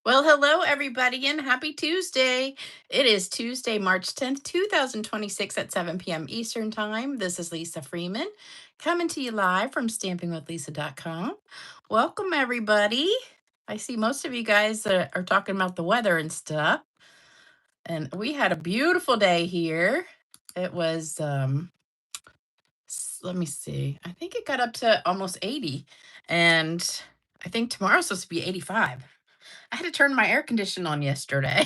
Well, hello, everybody, and happy Tuesday. It is Tuesday, March 10th, 2026 at 7 p.m. Eastern Time. This is Lisa Freeman coming to you live from stampingwithlisa.com. Welcome, everybody. I see most of you guys are talking about the weather and stuff, and we had a beautiful day here. It was, let me see, I think it got up to almost 80, and I think tomorrow's supposed to be 85. I had to turn my air conditioner on yesterday.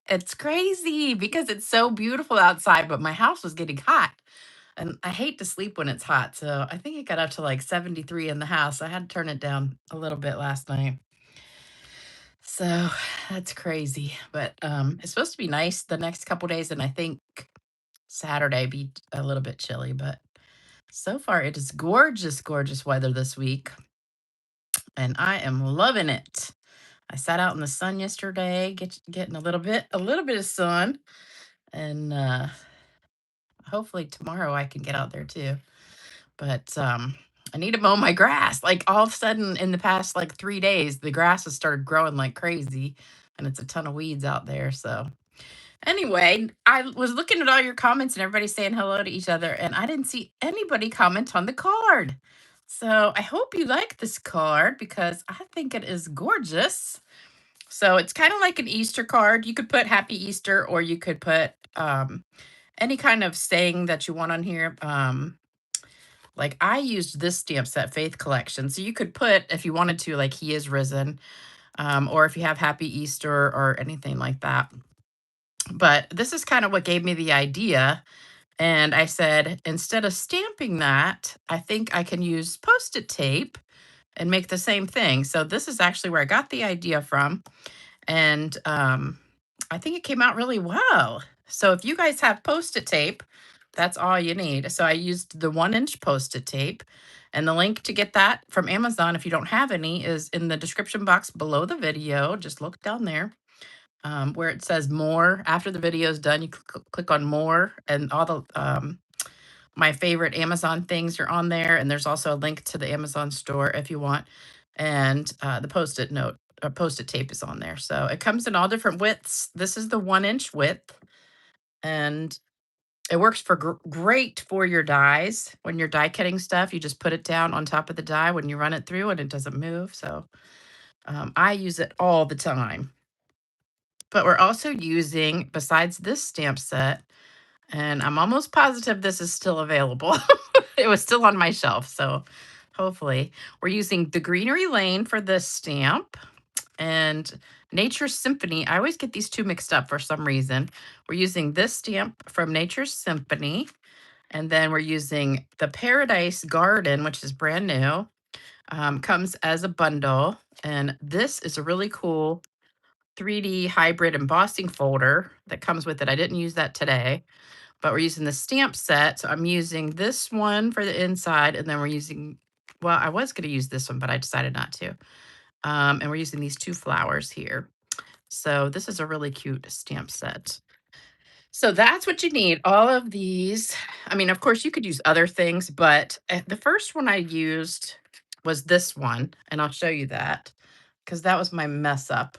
It's crazy because it's so beautiful outside, but my house was getting hot. And I hate to sleep when it's hot. So I think it got up to like 73 in the house. I had to turn it down a little bit last night. So that's crazy. But it's supposed to be nice the next couple days. And I think Saturday be a little bit chilly. But so far it is gorgeous, gorgeous weather this week. And I am loving it. I sat out in the sun yesterday, getting a little bit of sun, and hopefully tomorrow I can get out there too. But I need to mow my grass. Like all of a sudden, in the past like 3 days, the grass has started growing like crazy, and it's a ton of weeds out there. So anyway, I was looking at all your comments and everybody saying hello to each other, and I didn't see anybody comment on the card. So I hope you like this card because I think it is gorgeous. So it's kind of like an Easter card. You could put Happy Easter or you could put any kind of saying that you want on here. Like I used this stamp set, Faith Collection. So you could put, if you wanted to, like He is Risen, or if you have Happy Easter or anything like that. But this is kind of what gave me the idea. And I said, instead of stamping that, I think I can use Post-it tape and make the same thing. So this is actually where I got the idea from. And I think it came out really well. So if you guys have Post-it tape, that's all you need. So I used the 1-inch Post-it tape, and the link to get that from Amazon, if you don't have any, is in the description box below the video. Just look down there where it says more. After the video is done, you click on more, and all the my favorite Amazon things are on there. And there's also a link to the Amazon store if you want. And the Post-it note, Post-it tape is on there. So it comes in all different widths. This is the 1-inch width, and it works for great for your dies. When you're die cutting stuff, you just put it down on top of the die when you run it through and it doesn't move. So I use it all the time. But we're also using, besides this stamp set, and I'm almost positive this is still available. It was still on my shelf, so hopefully. We're using the Greenery Lane for this stamp and Nature's Symphony. I always get these two mixed up for some reason. We're using this stamp from Nature's Symphony, and then we're using the Paradise Garden, which is brand new. Comes as a bundle, and this is a really cool 3D hybrid embossing folder that comes with it. I didn't use that today, but we're using the stamp set. So I'm using this one for the inside, and then we're using, well, I was going to use this one, but I decided not to. And we're using these two flowers here. So this is a really cute stamp set. So that's what you need. All of these. I mean, of course, you could use other things, but the first one I used was this one, and I'll show you that because that was my mess up.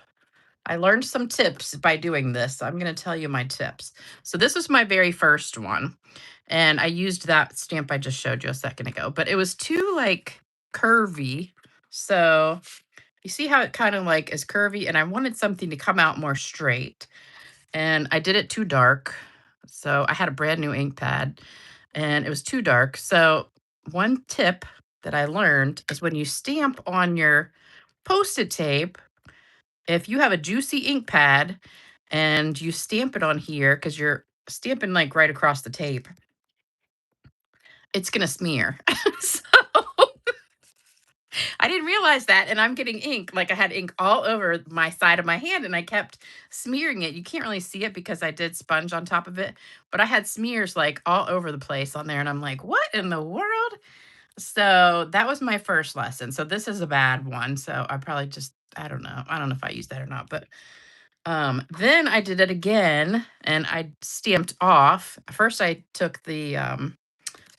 I learned some tips by doing this. I'm going to tell you my tips. So this was my very first one, and I used that stamp I just showed you a second ago, but it was too like curvy. So you see how it kind of like is curvy, and I wanted something to come out more straight, and I did it too dark. So I had a brand new ink pad, and it was too dark. So one tip that I learned is when you stamp on your Post-it tape, if you have a juicy ink pad and you stamp it on here, because you're stamping like right across the tape, it's gonna smear. So I didn't realize that, and I'm getting ink. Like I had ink all over my side of my hand, and I kept smearing it. You can't really see it because I did sponge on top of it, but I had smears like all over the place on there, and I'm like, what in the world? So that was my first lesson. So this is a bad one. So I probably just, I don't know. I don't know if I used that or not, but then I did it again and I stamped off. First I took the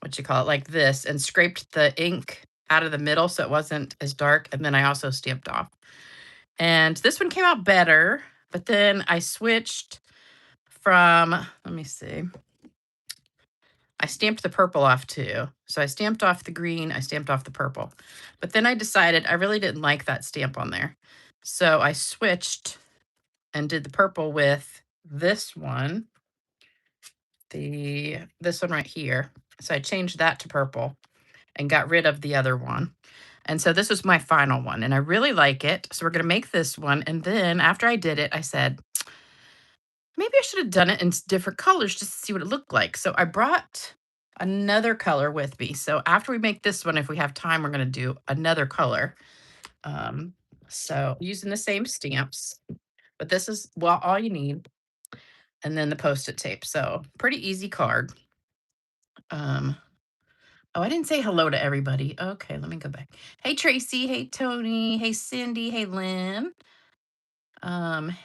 what you call it, like this, and scraped the ink out of the middle so it wasn't as dark, and then I also stamped off. And this one came out better, but then I switched from, let me see. I stamped the purple off too. So I stamped off the green, I stamped off the purple. But then I decided I really didn't like that stamp on there. So I switched and did the purple with this one, this one right here. So I changed that to purple and got rid of the other one. And so this was my final one, and I really like it. So we're going to make this one. And then after I did it, I said, maybe I should have done it in different colors just to see what it looked like. So I brought another color with me. So after we make this one, if we have time, we're going to do another color. Um, so using the same stamps, but this is, well, all you need. And then the Post-it tape. So pretty easy card. Um, oh, I didn't say hello to everybody. Okay, let me go back. Hey, Tracy. Hey, Tony. Hey, Cindy. Hey, Lynn. Um,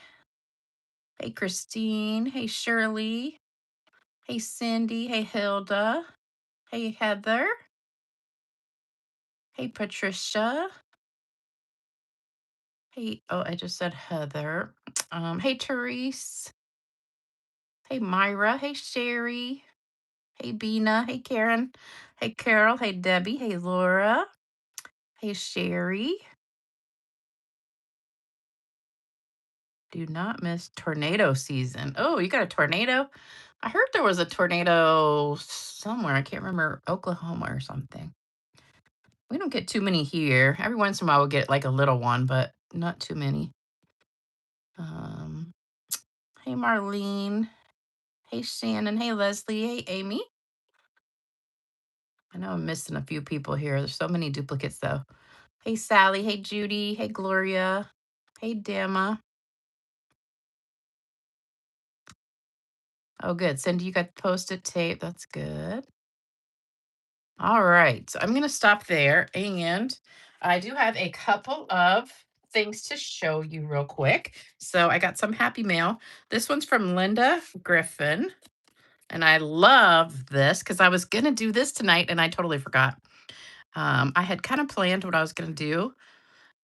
hey, Christine. Hey, Shirley. Hey, Cindy. Hey, Hilda. Hey, Heather. Hey, Patricia. Hey, oh, I just said Heather. Hey, Therese. Hey, Myra. Hey, Sherry. Hey, Bina. Hey, Karen. Hey, Carol. Hey, Debbie. Hey, Laura. Hey, Sherry. Do not miss tornado season. Oh, you got a tornado? I heard there was a tornado somewhere. I can't remember, Oklahoma or something. We don't get too many here. Every once in a while we'll get like a little one, but not too many. Um, hey, Marlene. Hey, Shannon. Hey, Leslie. Hey, Amy. I know I'm missing a few people here. There's so many duplicates, though. Hey, Sally. Hey, Judy. Hey, Gloria. Hey, Dama. Oh, good. Cindy, you got Post-it tape. That's good. All right. So I'm going to stop there. And I do have a couple of things to show you real quick. So I got some happy mail. This one's from Linda Griffin. And I love this because I was going to do this tonight and I totally forgot. I had kind of planned what I was going to do.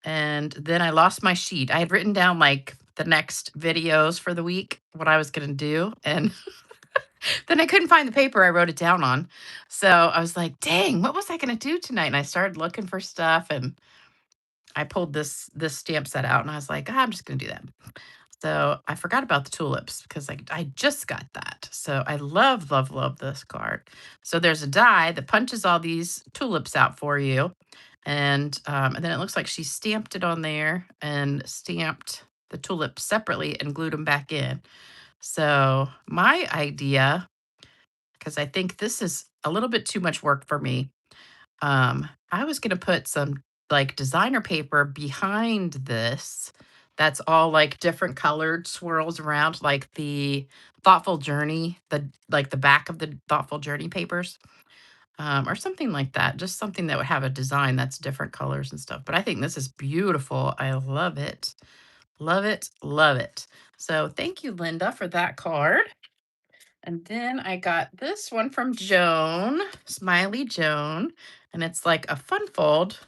And then I lost my sheet. I had written down like the next videos for the week, what I was going to do. And then I couldn't find the paper I wrote it down on. So I was like, dang, what was I going to do tonight? And I started looking for stuff and I pulled this stamp set out and I was like, I'm just going to do that. So I forgot about the tulips because I just got that. So I love, love, love this card. So there's a die that punches all these tulips out for you. And then it looks like she stamped it on there and stamped the tulips separately and glued them back in. So my idea, because I think this is a little bit too much work for me, I was going to put some like designer paper behind this that's all like different colored swirls around like the thoughtful journey, the back of the thoughtful journey papers, or something like that, just something that would have a design that's different colors and stuff. But I think this is beautiful. I love it, love it, love it. So thank you, Linda, for that card. And then I got this one from Joan, Smiley Joan, and it's like a fun fold.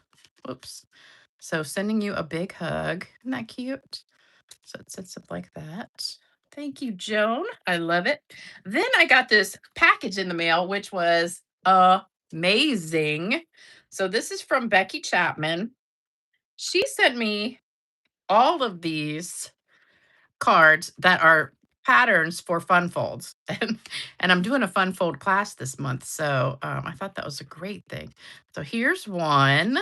Whoops. So sending you a big hug. Isn't that cute? So it sits up like that. Thank you, Joan. I love it. Then I got this package in the mail, which was amazing. So this is from Becky Chapman. She sent me all of these cards that are patterns for fun folds. And I'm doing a fun fold class this month. So I thought that was a great thing. So here's one.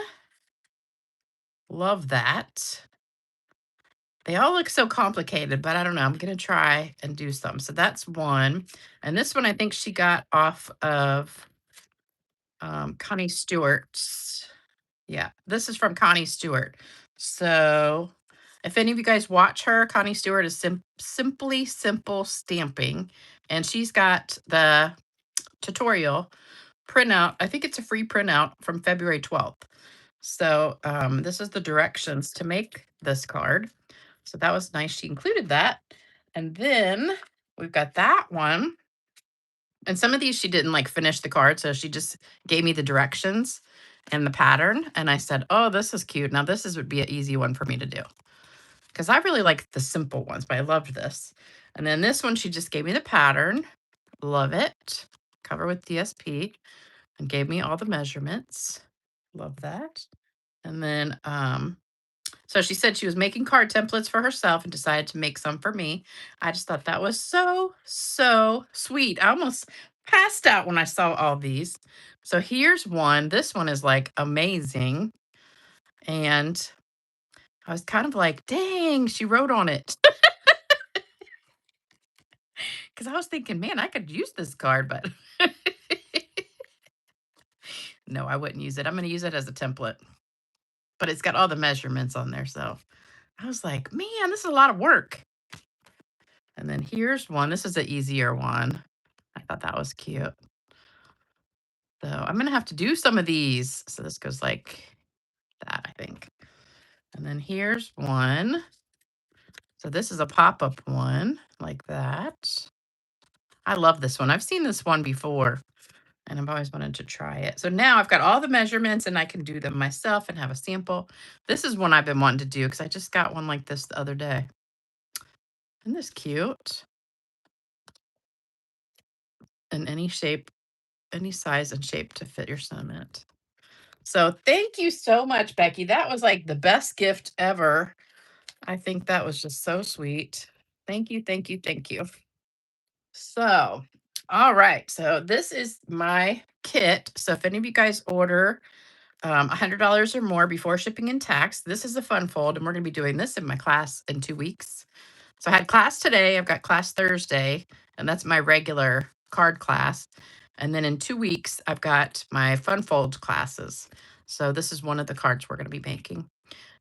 Love that. They all look so complicated, but I don't know. I'm going to try and do some. So that's one. And this one I think she got off of Connie Stewart's. Yeah, this is from Connie Stewart. So if any of you guys watch her, Connie Stewart is Simply Simple Stamping. And she's got the tutorial printout. I think it's a free printout from February 12th. So this is the directions to make this card. So that was nice. She included that. And then we've got that one. And some of these she didn't like finish the card. So she just gave me the directions. and the pattern, and I said, "Oh, this is cute. Now this is would be an easy one for me to do." Because I really like the simple ones, but I loved this. And then this one, she just gave me the pattern. Love it. Cover with DSP and gave me all the measurements. Love that. And then so she said she was making card templates for herself and decided to make some for me. I just thought that was so, so sweet. I almost passed out when I saw all these. So here's one. This one is like amazing. And I was kind of like, dang, she wrote on it. Because I was thinking, man, I could use this card, but no, I wouldn't use it. I'm going to use it as a template, but it's got all the measurements on there. So I was like, man, this is a lot of work. And then here's one. This is an easier one. I thought that was cute. So I'm going to have to do some of these. So this goes like that, I think. And then here's one. So this is a pop up one like that. I love this one. I've seen this one before and I've always wanted to try it. So now I've got all the measurements and I can do them myself and have a sample. This is one I've been wanting to do because I just got one like this the other day. Isn't this cute? In any shape, any size and shape to fit your sentiment. So thank you so much, Becky. That was like the best gift ever. I think that was just so sweet. Thank you, thank you, thank you. So, all right. So this is my kit. So if any of you guys order $100 or more before shipping and tax, this is a fun fold, and we're going to be doing this in my class in 2 weeks. So I had class today. I've got class Thursday, and that's my regular card class. And then in 2 weeks, I've got my fun fold classes. So this is one of the cards we're going to be making.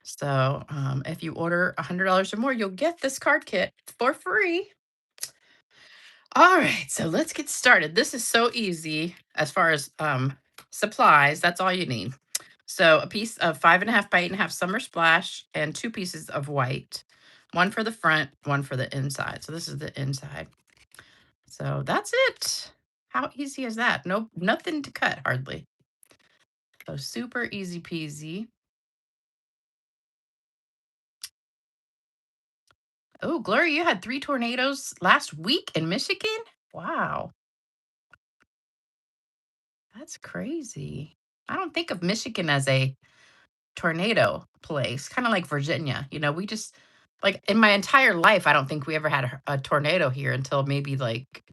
So if you order $100 or more, you'll get this card kit for free. All right, so let's get started. This is so easy as far as supplies. That's all you need. So a piece of 5.5 by 8.5 summer splash and 2 pieces of white, one for the front, one for the inside. So this is the inside. So that's it. How easy is that? No, nothing to cut hardly. So super easy peasy. Oh, Gloria, you had 3 tornadoes last week in Michigan? Wow, that's crazy. I don't think of Michigan as a tornado place, kind of like Virginia. We just like in my entire life, I don't think we ever had a tornado here until maybe like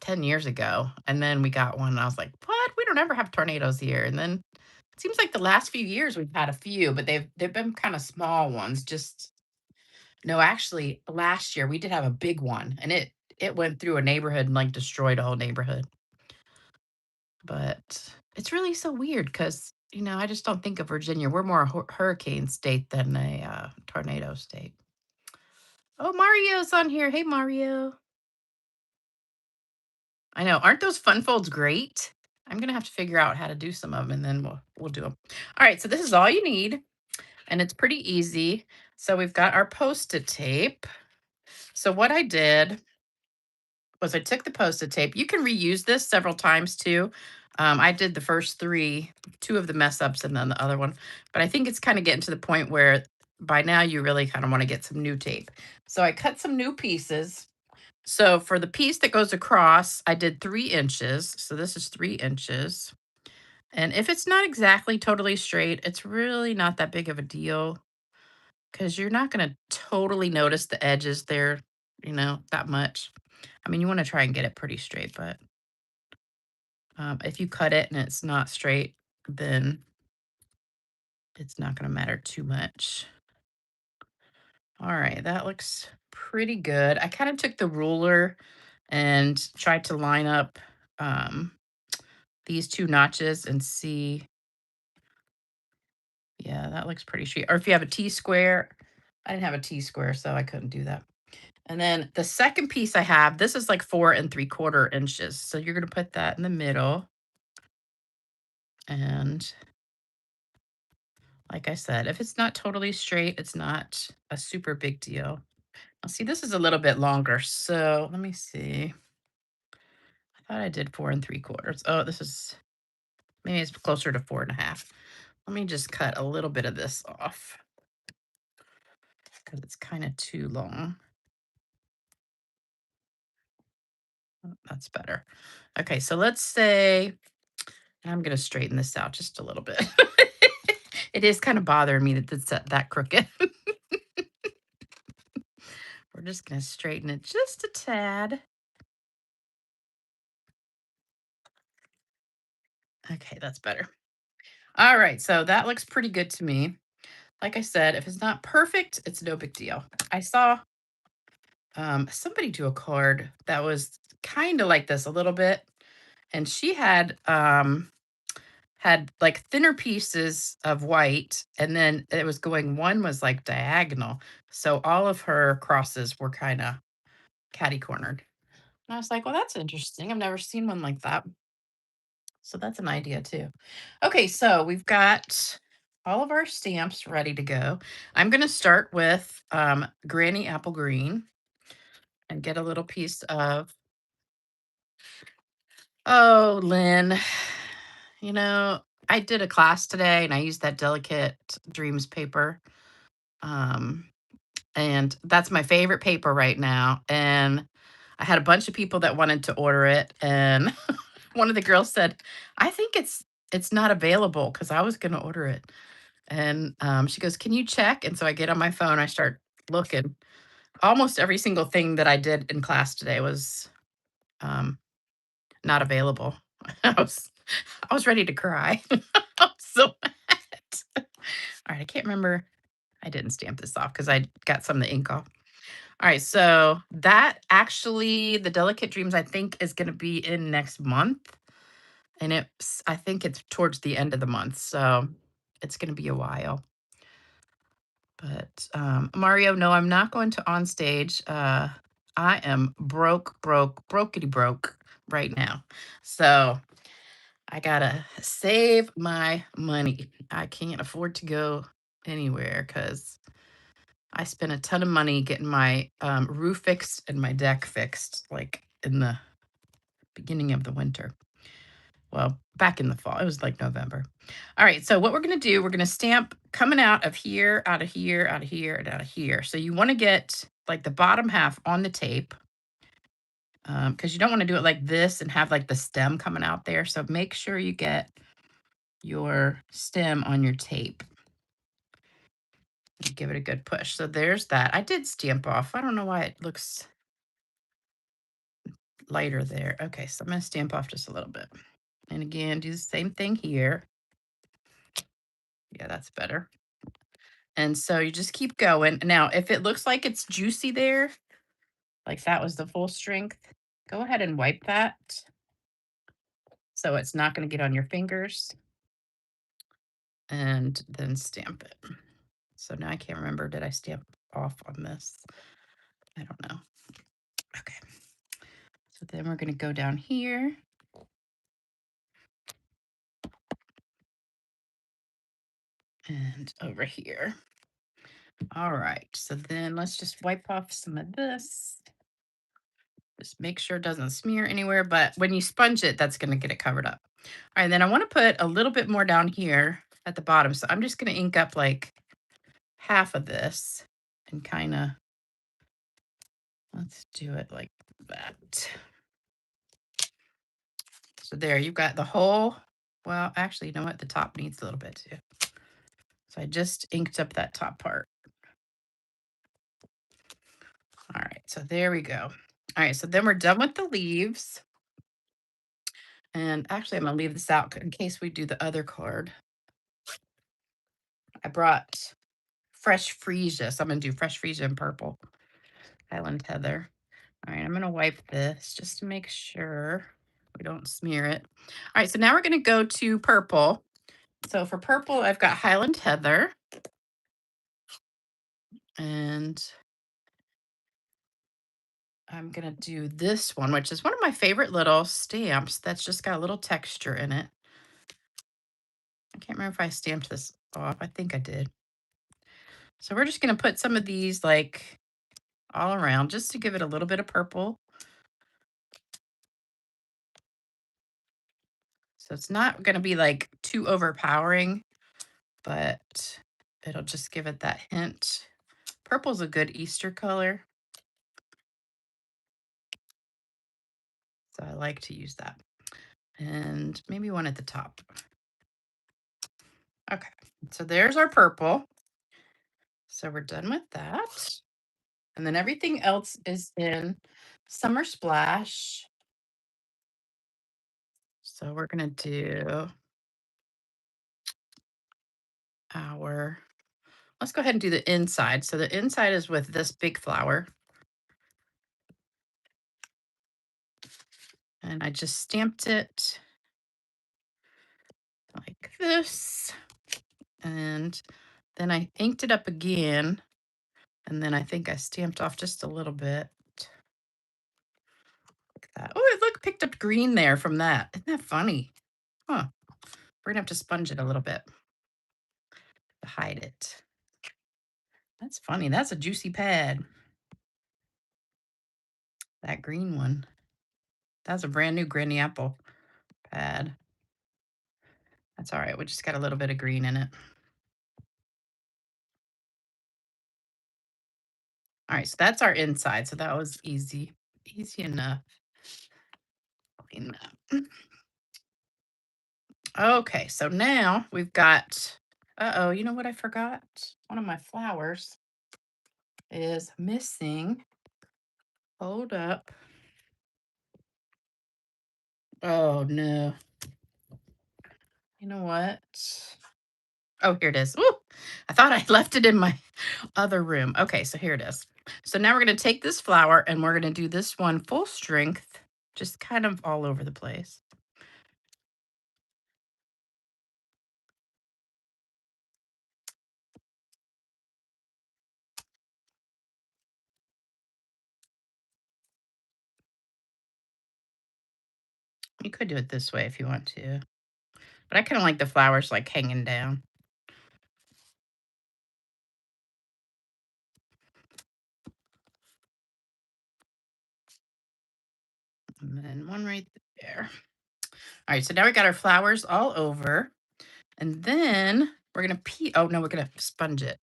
10 years ago. And then we got one, and I was like, what? We don't ever have tornadoes here. And then it seems like the last few years we've had a few, but they've been kind of small ones. Just no, actually, last year we did have a big one, and it went through a neighborhood and like destroyed a whole neighborhood. But it's really so weird because, I just don't think of Virginia. We're more a hurricane state than a tornado state. Oh, Mario's on here. Hey, Mario. I know. Aren't those fun folds great? I'm gonna have to figure out how to do some of them, and then we'll do them. All right. So this is all you need, and it's pretty easy. So we've got our Post-it tape. So what I did was I took the Post-it tape. You can reuse this several times too. I did the first three, two of the mess ups, and then the other one. But I think it's kind of getting to the point where by now you really kind of want to get some new tape. So I cut some new pieces. So for the piece that goes across, I did 3 inches. So this is 3 inches. And if it's not exactly totally straight, it's really not that big of a deal because you're not going to totally notice the edges there, that much. I mean, you want to try and get it pretty straight, but if you cut it and it's not straight, then it's not going to matter too much. All right, that looks pretty good. I kind of took the ruler and tried to line up um, these 2 notches and see. Yeah, that looks pretty straight. Or if you have a T-square, I didn't have a T-square, so I couldn't do that. And then the second piece I have, this is like 4 3/4 inches. So you're going to put that in the middle. And like I said, if it's not totally straight, it's not a super big deal. Now, see, this is a little bit longer. So let me see. I thought I did 4 3/4. Oh, this is Maybe it's closer to 4.5. Let me just cut a little bit of this off because it's kind of too long. Oh, that's better. Okay, so let's say, and I'm going to straighten this out just a little bit. It is kind of bothering me that it's that crooked. We're just going to straighten it just a tad. Okay, that's better. All right, so that looks pretty good to me. Like I said, if it's not perfect, it's no big deal. I saw somebody do a card that was kind of like this a little bit, and she had like thinner pieces of white, and then it was going, one was like diagonal. So all of her crosses were kind of catty cornered. And I was like, well, that's interesting. I've never seen one like that. So that's an idea too. Okay, so we've got all of our stamps ready to go. I'm going to start with Granny Apple Green and get a little piece of, oh, Lynn, you know, I did a class today and I used that Delicate Dreams paper. Um, and that's my favorite paper right now. And I had a bunch of people that wanted to order it. And one of the girls said, I think it's not available because I was going to order it. And she goes, can you check? And so I get on my phone, I start looking. Almost every single thing that I did in class today was um, not available. I was I was ready to cry. I was so mad. All right, I can't remember. I didn't stamp this off because I got some of the ink off. All right, so that actually, the Delicate Dreams, I think, is going to be in next month, and I think it's towards the end of the month, so it's going to be a while. But Mario, no, I'm not going to on stage. I am brokety broke right now, so I gotta save my money. I can't afford to go anywhere because I spent a ton of money getting my roof fixed and my deck fixed, like in the beginning of the winter. Well, back in the fall. It was like November. All right. So what we're gonna do, we're gonna stamp coming out of here, out of here, out of here, and out of here. So you want to get like the bottom half on the tape. Because you don't want to do it like this and have like the stem coming out there. So make sure you get your stem on your tape. And give it a good push. So there's that. I did stamp off. I don't know why it looks lighter there. Okay, so I'm going to stamp off just a little bit. And again, do the same thing here. Yeah, that's better. And so you just keep going. Now, if it looks like it's juicy there, like that was the full strength, go ahead and wipe that so it's not going to get on your fingers, and then stamp it. So now I can't remember, did I stamp off on this? I don't know. Okay. So then we're going to go down here. And over here. All right. So then let's just wipe off some of this. Just make sure it doesn't smear anywhere. But when you sponge it, that's going to get it covered up. All right. Then I want to put a little bit more down here at the bottom. So I'm just going to ink up like half of this and kind of, let's do it like that. So there, you've got the whole, well, actually, you know what? The top needs a little bit too. So I just inked up that top part. All right, so there we go. All right, so then we're done with the leaves. And actually, I'm going to leave this out in case we do the other card. I brought fresh freesia, so I'm going to do fresh freesia in purple. Highland Heather. All right, I'm going to wipe this just to make sure we don't smear it. All right, so now we're going to go to purple. So for purple, I've got Highland Heather. And I'm going to do this one, which is one of my favorite little stamps that's just got a little texture in it. I can't remember if I stamped this off. I think I did. So we're just going to put some of these like all around just to give it a little bit of purple. So it's not going to be like too overpowering, but it'll just give it that hint. Purple's a good Easter color, so I like to use that. And maybe one at the top. Okay, so there's our purple. So we're done with that. And then everything else is in Summer Splash. So we're going to do our, let's go ahead and do the inside. So the inside is with this big flower. And I just stamped it like this. And then I inked it up again. And then I think I stamped off just a little bit. Like that. Oh, it look picked up green there from that. Isn't that funny? Huh. We're gonna have to sponge it a little bit to hide it. That's funny. That's a juicy pad. That green one. That's a brand new Granny Apple pad. That's all right. We just got a little bit of green in it. All right, so that's our inside. So that was easy. Easy enough. Clean that. Okay, so now we've got, uh-oh, you know what I forgot? One of my flowers is missing. Hold up. Oh, no. You know what? Oh, here it is. Ooh, I thought I left it in my other room. Okay, so here it is. So now we're going to take this flower and we're going to do this one full strength, just kind of all over the place. You could do it this way if you want to, but I kind of like the flowers like hanging down. And then one right there. All right, so now we got our flowers all over. And then we're going to peel. Oh, no, we're going to sponge it.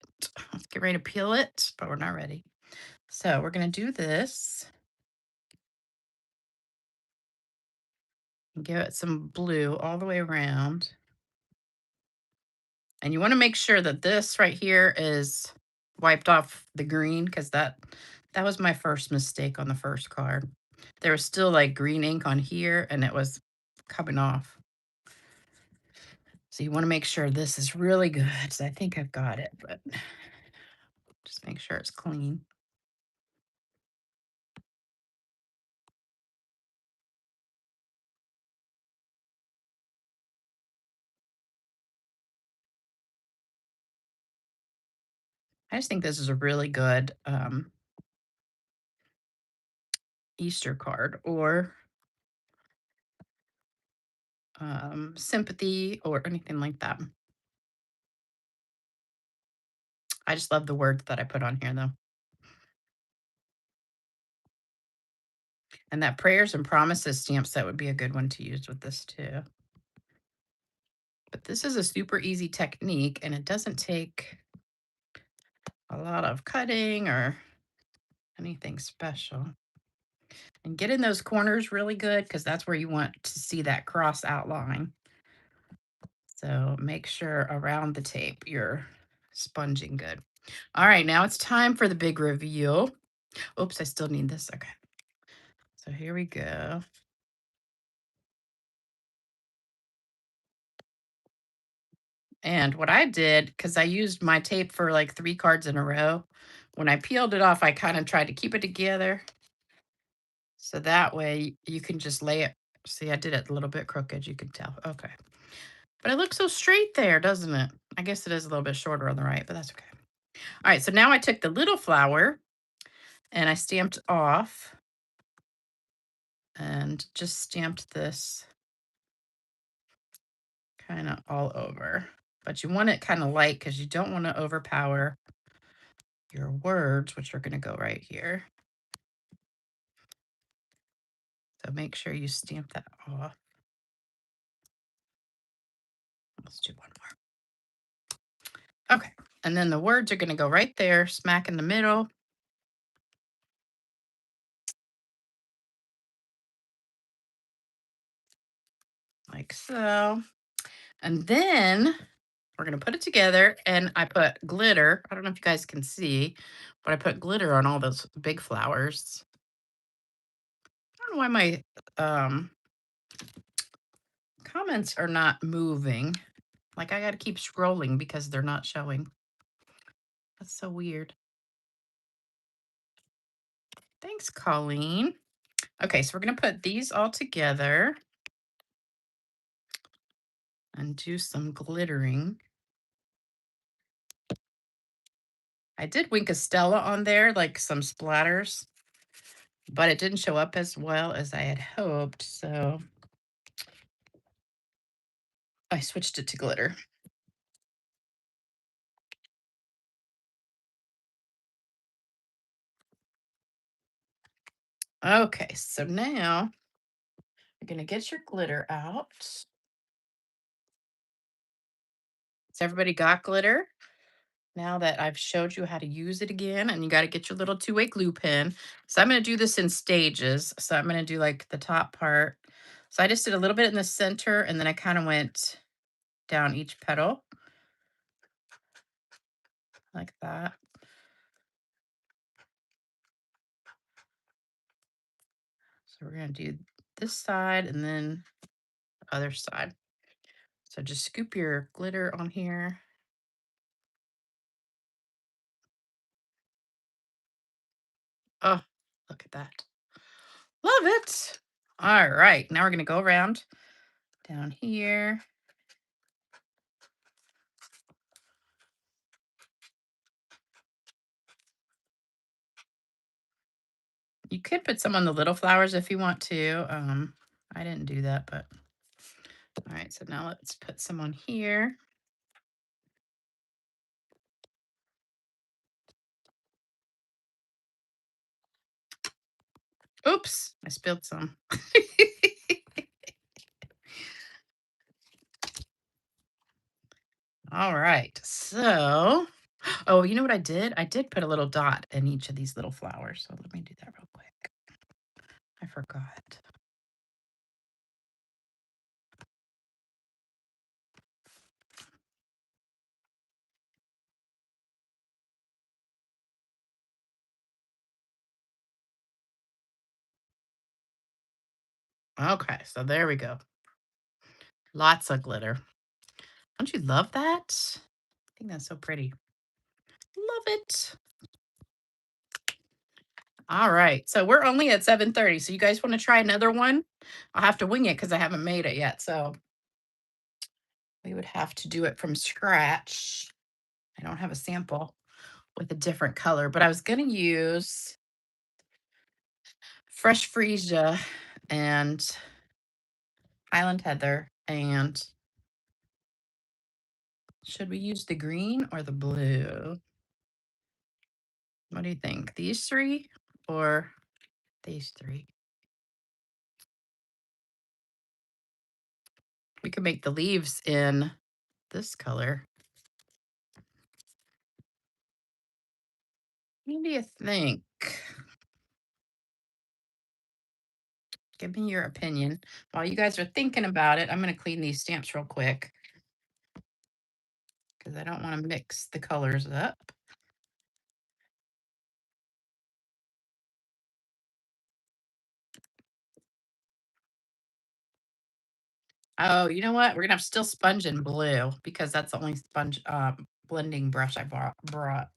Let's get ready to peel it, but we're not ready. So we're going to do this and give it some blue all the way around. And you want to make sure that this right here is wiped off the green because that was my first mistake on the first card. There was still like green ink on here and it was coming off. So you want to make sure this is really good. So I think I've got it, but just make sure it's clean. I just think this is a really good Easter card or sympathy or anything like that. I just love the words that I put on here though. And that prayers and promises stamp set would be a good one to use with this too. But this is a super easy technique and it doesn't take a lot of cutting or anything special. And get in those corners really good because that's where you want to see that cross outline. So make sure around the tape you're sponging good. All right, now it's time for the big reveal. Oops, I still need this. Okay. So here we go. And what I did, because I used my tape for like 3 cards in a row, when I peeled it off, I kind of tried to keep it together. So that way you can just lay it. See, I did it a little bit crooked, you can tell. Okay. But it looks so straight there, doesn't it? I guess it is a little bit shorter on the right, but that's okay. All right, so now I took the little flower and I stamped off and just stamped this kind of all over. But you want it kind of light because you don't want to overpower your words, which are going to go right here. So make sure you stamp that off. Let's do one more. Okay. And then the words are going to go right there, smack in the middle, like so. And then we're going to put it together. And I put glitter. I don't know if you guys can see, but I put glitter on all those big flowers. I don't know why my um, comments are not moving. Like I got to keep scrolling because they're not showing. That's so weird. Thanks, Colleen. Okay, so we're going to put these all together and do some glittering. I did wink a Stella on there, like some splatters, but it didn't show up as well as I had hoped. So I switched it to glitter. Okay, so now you're going to get your glitter out. So everybody got glitter? Now that I've showed you how to use it again, and you got to get your little two-way glue pen. So I'm going to do this in stages. So I'm going to do like the top part. So I just did a little bit in the center, and then I kind of went down each petal like that. So we're going to do this side and then the other side. So just scoop your glitter on here. Oh, look at that. Love it. All right, now we're going to go around down here. You could put some on the little flowers if you want to. I didn't do that, but all right. So now let's put some on here. Oops, I spilled some. All right. So, oh, you know what I did? I did put a little dot in each of these little flowers. So let me do that real quick. I forgot. Okay, so there we go. Lots of glitter. Don't you love that? I think that's so pretty. Love it. All right. So we're only at 7:30. So you guys want to try another one? I'll have to wing it because I haven't made it yet. So we would have to do it from scratch. I don't have a sample with a different color, but I was going to use fresh freesia and Highland Heather. And should we use the green or the blue? What do you think? These three or these three? We could make the leaves in this color. What do you think? Give me your opinion. While you guys are thinking about it, I'm going to clean these stamps real quick because I don't want to mix the colors up. Oh, you know what? We're going to have still sponge and blue because that's the only sponge blending brush I brought.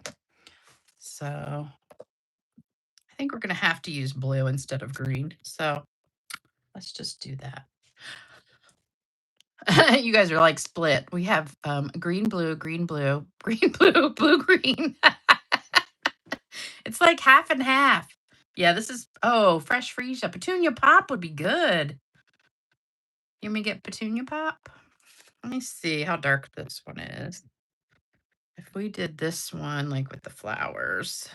So I think we're going to have to use blue instead of green. So let's just do that. You guys are like split. We have green, blue, green, blue, green, blue, blue, green. It's like half and half. Yeah, this is, oh, fresh freesia. Petunia pop would be good. You want me to get petunia pop? Let me see how dark this one is. If we did this one like with the flowers.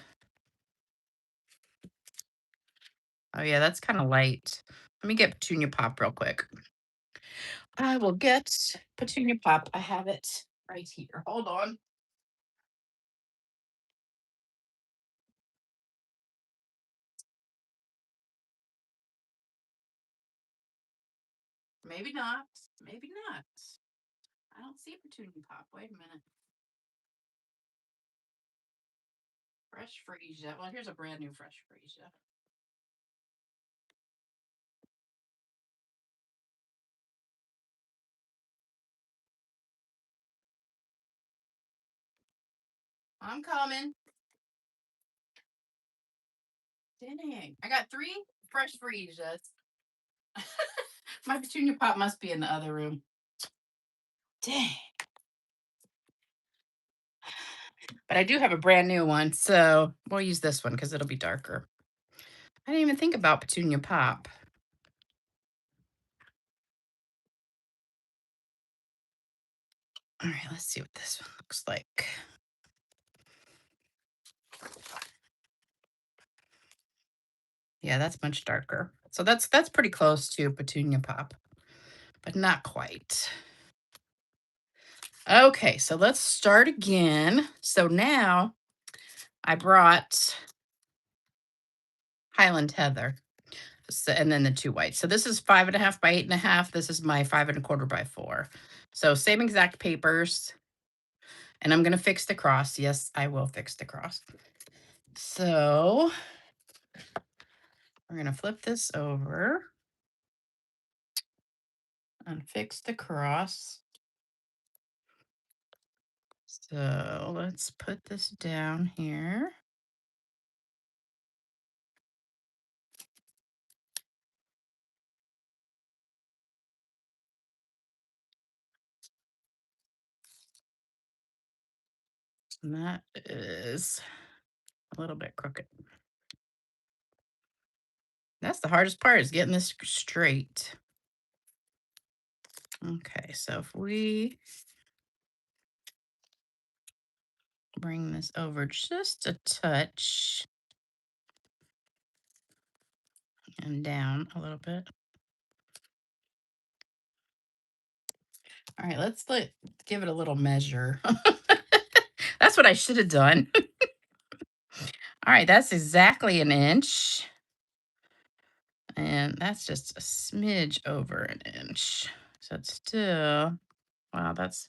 Oh yeah, that's kind of light. Let me get petunia pop real quick. I will get Petunia Pop. I have it right here. Hold on. Maybe not. Maybe not. I don't see Petunia Pop. Wait a minute. Fresh freesia. Well, here's a brand new fresh freesia. I'm coming. Dang. I got 3 fresh freesias. My Petunia Pop must be in the other room. Dang. But I do have a brand new one, so we'll use this one because it'll be darker. I didn't even think about Petunia Pop. All right, let's see what this one looks like. Yeah, that's much darker. So that's pretty close to Petunia Pop, but not quite. Okay, so let's start again. So now I brought Highland Heather, and then the 2 whites. So this is 5.5 by 8.5. This is my 5 1/4 by 4. So same exact papers, and I'm gonna fix the cross. Yes, I will fix the cross. So we're gonna flip this over and fix the cross. So let's put this down here. And that is a little bit crooked. That's the hardest part, is getting this straight. Okay, so if we bring this over just a touch and down a little bit. All right, give it a little measure. That's what I should have done. All right, that's exactly an inch. And that's just a smidge over an inch. So it's still, wow, that's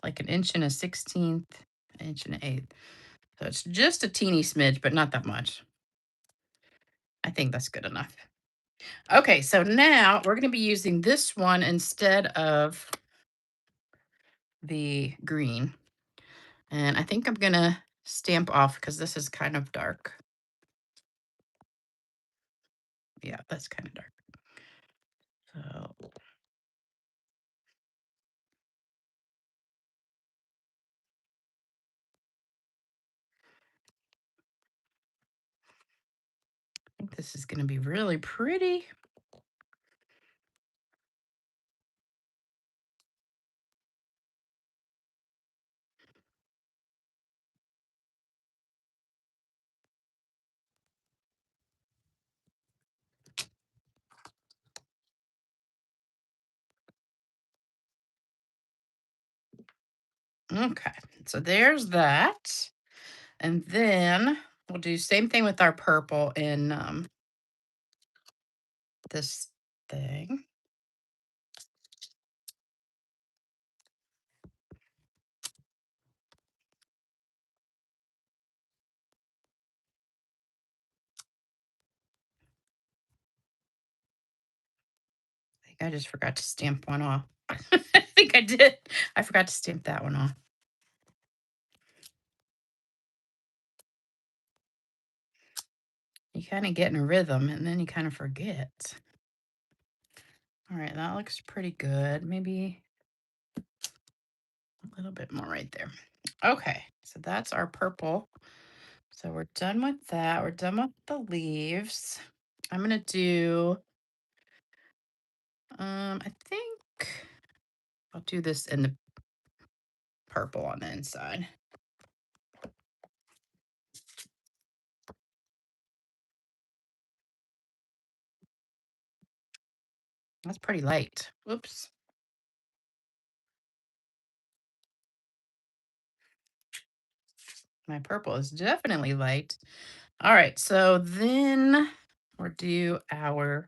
like an inch and a 16th, inch and an eighth. So it's just a teeny smidge, but not that much. I think that's good enough. Okay, so now we're going to be using this one instead of the green. And I think I'm going to stamp off because this is kind of dark. Yeah, that's kind of dark. So I think this is going to be really pretty. Okay, so there's that. And then we'll do same thing with our purple in this thing. I think I just forgot to stamp one off. I think I did. I forgot to stamp that one off. You kind of get in a rhythm and then you kind of forget. All right, that looks pretty good. Maybe a little bit more right there. Okay, so that's our purple. So we're done with that. We're done with the leaves. I'm gonna do, I think I'll do this in the purple on the inside. That's pretty light. Whoops. My purple is definitely light. All right, so then we'll do our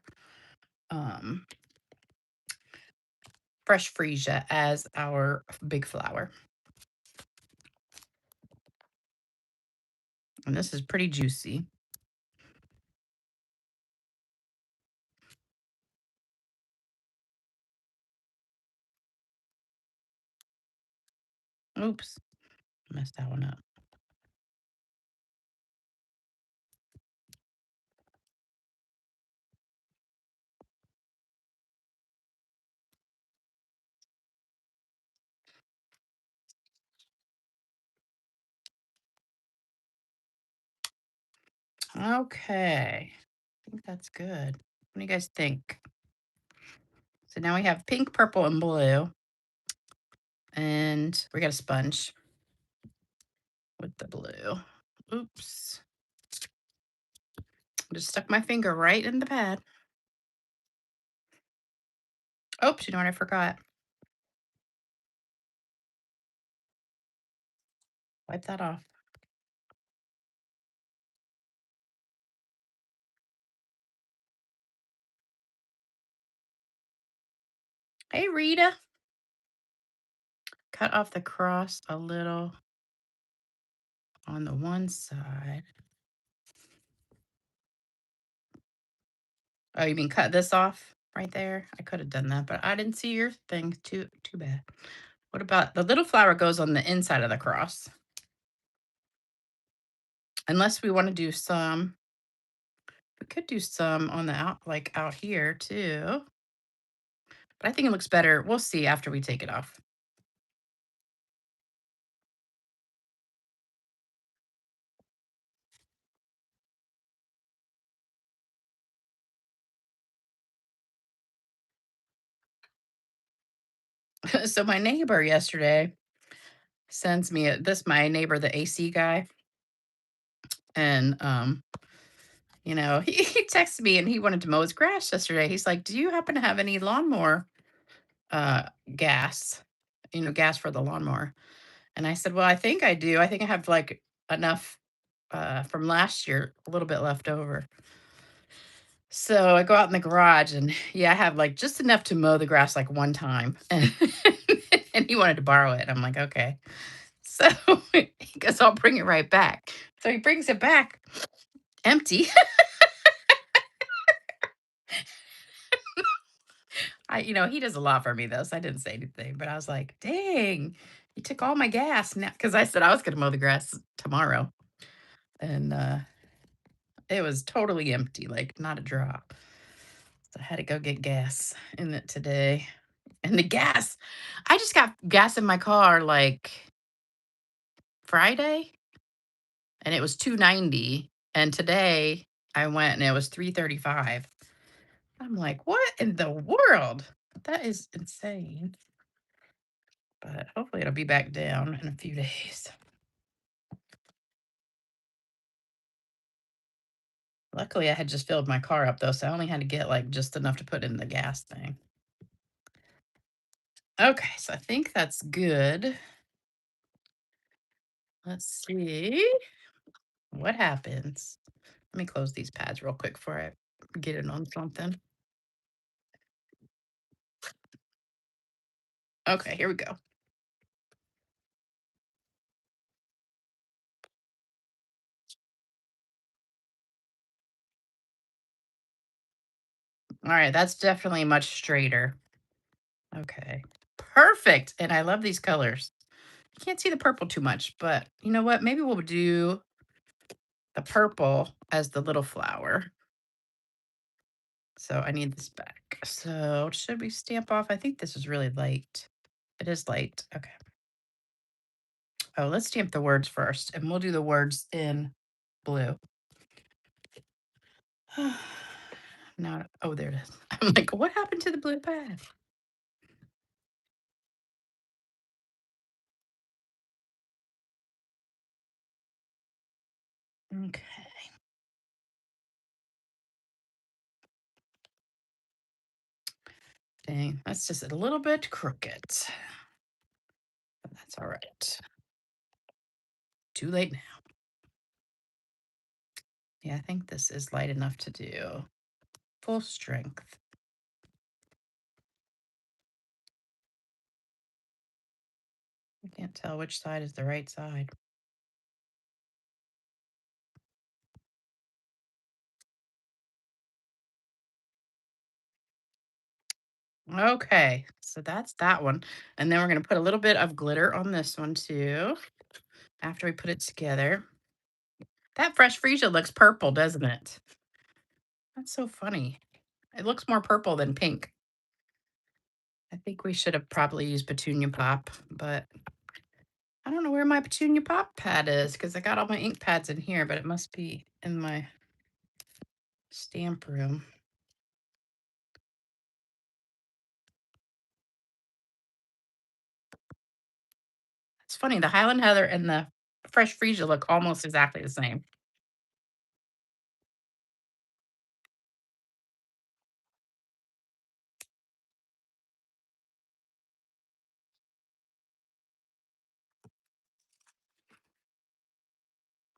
um, fresh freesia as our big flower. And this is pretty juicy. Oops, messed that one up. Okay, I think that's good. What do you guys think? So now we have pink, purple, and blue. And we got a sponge with the blue. Oops. Just stuck my finger right in the pad. Oops, you know what I forgot? Wipe that off. Hey, Rita. Cut off the cross a little on the one side. Oh, you mean cut this off right there? I could have done that, but I didn't see your thing. Too bad. What about the little flower goes on the inside of the cross? Unless we want to do some, we could do some on the out, like out here too. But I think it looks better. We'll see after we take it off. So my neighbor yesterday sends me my neighbor, the AC guy, and he texted me and he wanted to mow his grass yesterday. He's like, "Do you happen to have any lawnmower uh gas? Gas for the lawnmower?" And I said, "Well, I think I do. I think I have like enough from last year, a little bit left over." So I go out in the garage and yeah, I have like just enough to mow the grass like one time. And he wanted to borrow it. I'm like, okay. So he goes, I'll bring it right back. So he brings it back empty. He does a lot for me though, so I didn't say anything. But I was like, dang, he took all my gas now. Cause I said I was gonna mow the grass tomorrow. And it was totally empty, like not a drop. So I had to go get gas in it today. And the gas, I just got gas in my car like Friday and it was 2.90. And today I went and it was 3.35. I'm like, what in the world? That is insane. But hopefully it'll be back down in a few days. Luckily, I had just filled my car up though, so I only had to get like just enough to put in the gas thing. Okay, so I think that's good. Let's see what happens. Let me close these pads real quick before I get it on something. Okay, here we go. All right, that's definitely much straighter. Okay, perfect. And I love these colors. You can't see the purple too much, but you know what? Maybe we'll do the purple as the little flower. So I need this back. So should we stamp off? I think this is really light. It is light. Okay. Oh, let's stamp the words first, and we'll do the words in blue. Now, oh, there it is. I'm like, what happened to the blue pad? Okay. Dang, that's just a little bit crooked. But that's all right. too late now. Yeah, I think this is light enough to do full strength. I can't tell which side is the right side. Okay, so that's that one. And then we're going to put a little bit of glitter on this one too after we put it together. That fresh freesia looks purple, doesn't it? That's so funny. It looks more purple than pink. I think we should have probably used petunia pop, but I don't know where my petunia pop pad is because I got all my ink pads in here, but it must be in my stamp room. It's funny, the Highland Heather and the fresh freesia look almost exactly the same.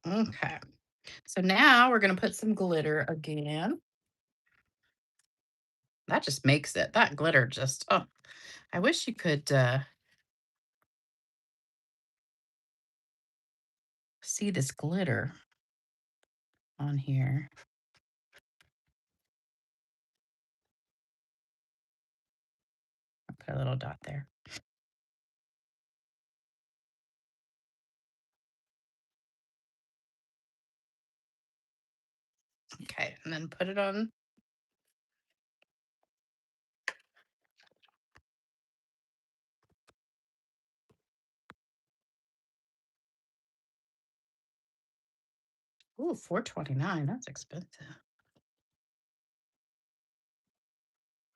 Okay. So now we're going to put some glitter again. That just makes it. That glitter just, oh, I wish you could see this glitter on here. I'll put a little dot there. Okay, and then put it on. Ooh, 4.29. That's expensive.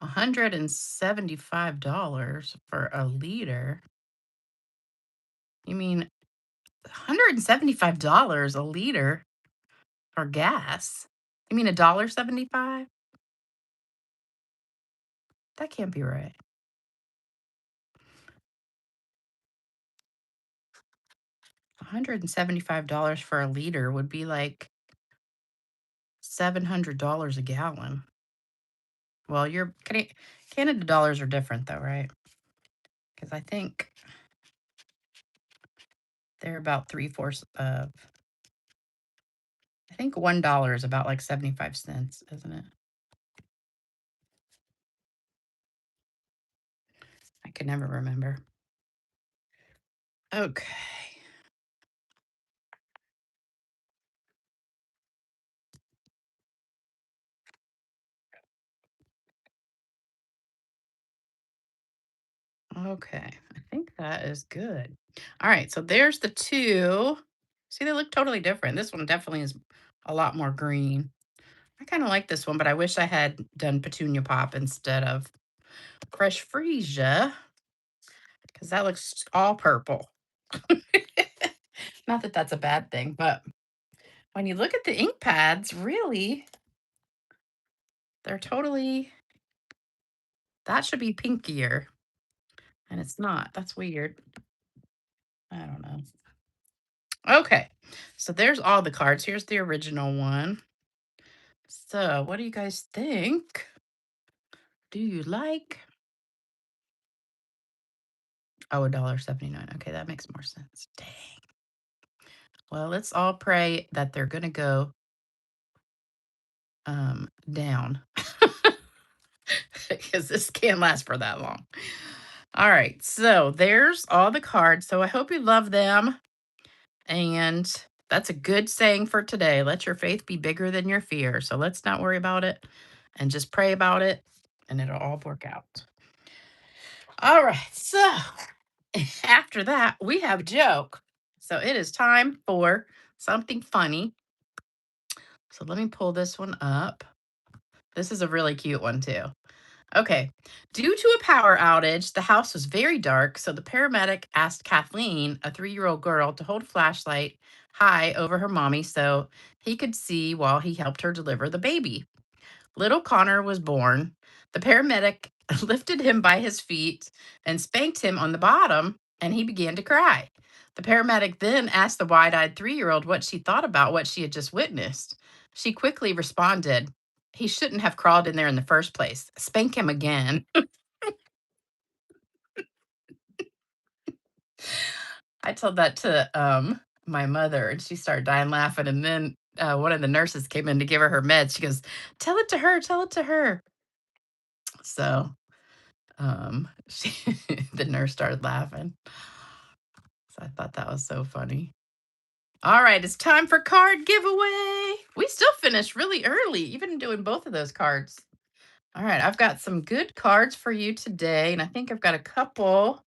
$175 for a liter. You mean $175 a liter for gas? You mean $1.75? That can't be right. $175 for a liter would be like $700 a gallon. Well, your Canada dollars are different though, right? Because I think they're about three-fourths of, I think $1 is about like 75 cents, isn't it? I can never remember. Okay. Okay. I think that is good. All right. So there's the two. See, they look totally different. This one definitely is a lot more green. I kind of like this one, but I wish I had done petunia pop instead of fresh freesia because that looks all purple. Not that that's a bad thing, but when you look at the ink pads, really, they're totally, that should be pinkier, and it's not. That's weird. I don't know. Okay, so there's all the cards. Here's the original one. So, what do you guys think? Do you like? Oh, $1.79. Okay, that makes more sense. Dang. Well, let's all pray that they're gonna go down because this can't last for that long. All right, so there's all the cards. So I hope you love them. And that's a good saying for today. Let your faith be bigger than your fear. So let's not worry about it and just pray about it, and it'll all work out. All right, so after that, we have a joke. So it is time for something funny. So let me pull this one up. This is a really cute one, too. Okay. Due to a power outage, the house was very dark, so the paramedic asked Kathleen, a 3-year-old girl, to hold a flashlight high over her mommy so he could see while he helped her deliver the baby. Little Connor was born. The paramedic lifted him by his feet and spanked him on the bottom, and he began to cry. The paramedic then asked the wide eyed 3-year-old what she thought about what she had just witnessed. She quickly responded, "He shouldn't have crawled in there in the first place. Spank him again." I told that to my mother, and she started dying laughing. And then one of the nurses came in to give her her meds. She goes, "Tell it to her, tell it to her." So she, the nurse started laughing. So I thought that was so funny. All right, it's time for card giveaway. We still finished really early, even doing both of those cards. All right, I've got some good cards for you today, and I think I've got a couple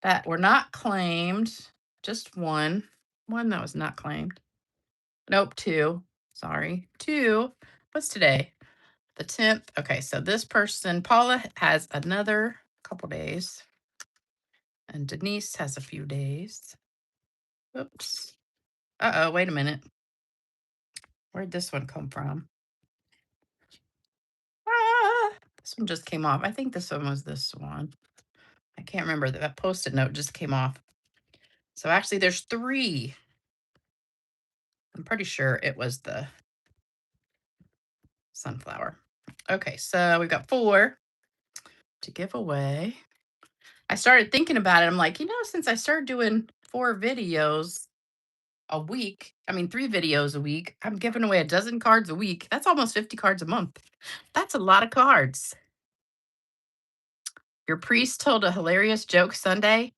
that were not claimed. Just one that was not claimed. Nope, two. Sorry, two. What's today? The 10th. Okay, so this person, Paula, has another couple days, and Denise has a few days. Oops. Uh oh, wait a minute. Where'd this one come from? Ah, this one just came off. I think this one was this one. I can't remember. That post-it note just came off. So actually, there's three. I'm pretty sure it was the sunflower. Okay, so we've got four to give away. I started thinking about it. I'm like, since I started doing 4 videos a week, I mean, 3 videos a week, I'm giving away a dozen cards a week. That's almost 50 cards a month. That's a lot of cards. Your priest told a hilarious joke Sunday.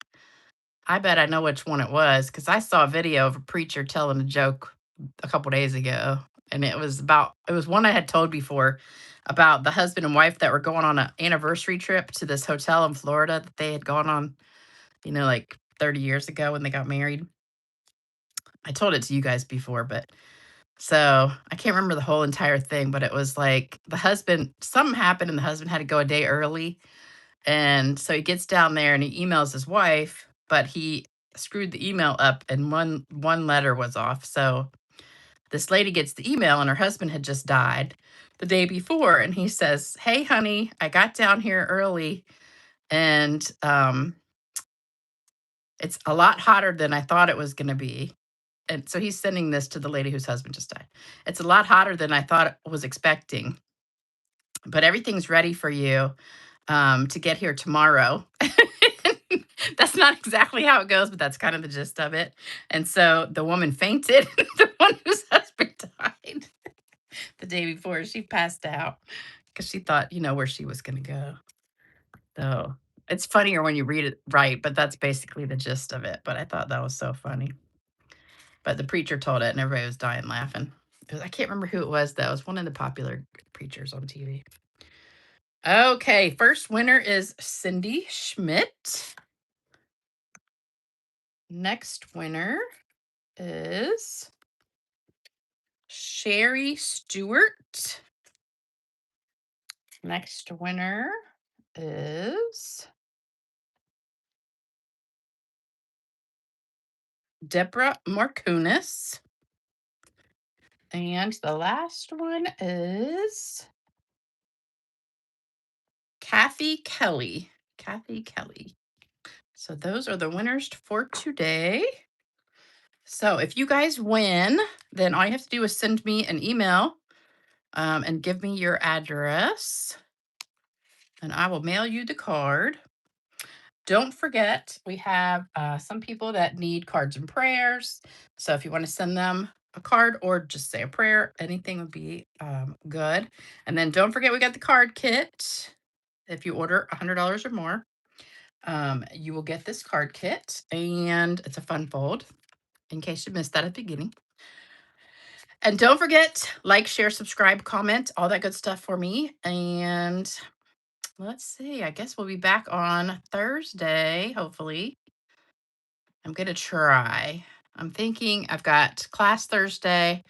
I bet I know which one it was because I saw a video of a preacher telling a joke a couple days ago. And it was one I had told before about the husband and wife that were going on an anniversary trip to this hotel in Florida that they had gone on, like 30 years ago when they got married. I told it to you guys before, but so I can't remember the whole entire thing, but it was like something happened and the husband had to go a day early. And so he gets down there and he emails his wife, but he screwed the email up and one letter was off. So this lady gets the email and her husband had just died the day before. And he says, "Hey, honey, I got down here early and it's a lot hotter than I thought it was going to be." And so he's sending this to the lady whose husband just died. "It's a lot hotter than I thought was expecting, but everything's ready for you to get here tomorrow." That's not exactly how it goes, but that's kind of the gist of it. And so the woman fainted, the one whose husband died the day before. She passed out because she thought, where she was going to go. So it's funnier when you read it right, but that's basically the gist of it. But I thought that was so funny. But the preacher told it, and everybody was dying laughing. I can't remember who it was, though. It was one of the popular preachers on TV. Okay, first winner is Cindy Schmidt. Next winner is Sherry Stewart. Next winner is Deborah Markunis. And the last one is Kathy Kelly. Kathy Kelly. So those are the winners for today. So if you guys win, then all you have to do is send me an email and give me your address, and I will mail you the card. Don't forget, we have some people that need cards and prayers. So if you want to send them a card or just say a prayer, anything would be good. And then don't forget, we got the card kit. If you order $100 or more, you will get this card kit, and it's a fun fold in case you missed that at the beginning. And don't forget, like, share, subscribe, comment, all that good stuff for me. And let's see, I guess we'll be back on Thursday, hopefully. I'm going to try. I'm thinking I've got class Thursday,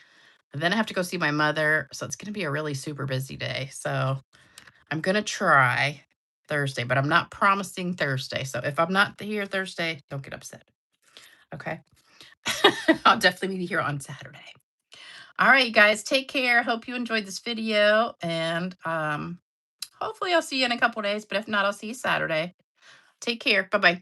and then I have to go see my mother. So it's going to be a really super busy day. So I'm going to try Thursday, but I'm not promising Thursday. So if I'm not here Thursday, don't get upset. Okay. I'll definitely be here on Saturday. All right, you guys, take care. Hope you enjoyed this video, and hopefully I'll see you in a couple days, but if not, I'll see you Saturday. Take care. Bye-bye.